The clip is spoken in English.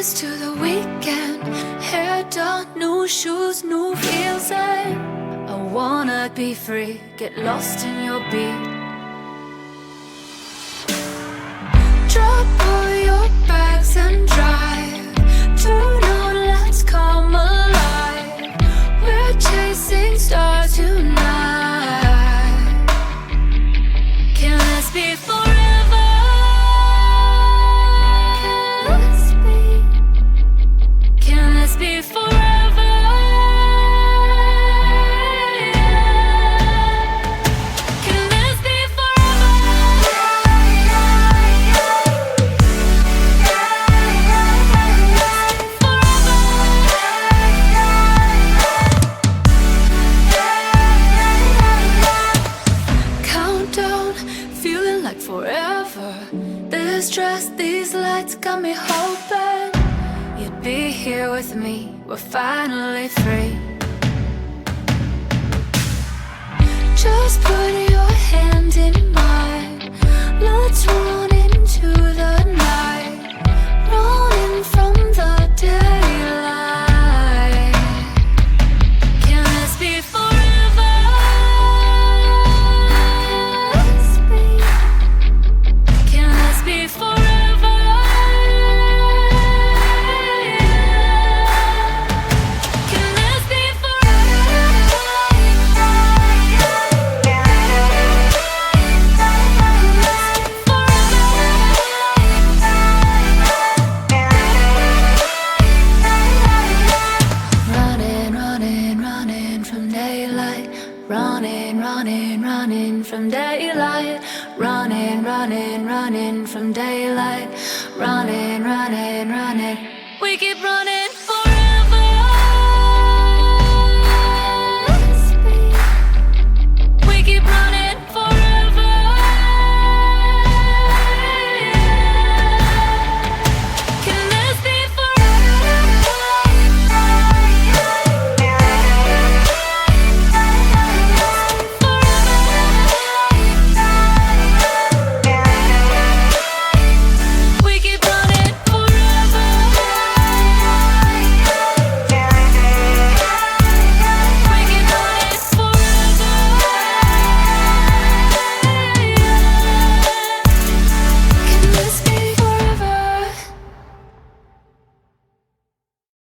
Here's to the weekend. Hair done, new shoes, new heels, and I wanna be free, get lost in your beat. Drop all your bags and drive. Turn on, let's come alive. We're chasing stars tonight. Can this be forever? Can this be forever? Can this be Countdown, feeling like forever. This dress, these lights got me hoping you'd be here with me. We're finally free. Just put your hand in mine. Let's run into the night, running from the daylight. Can this be forever? Can this be forever? Can this be Running, running, running from daylight. Running, running, running from daylight. Running, running, running from daylight. Running, running, running. We keep running.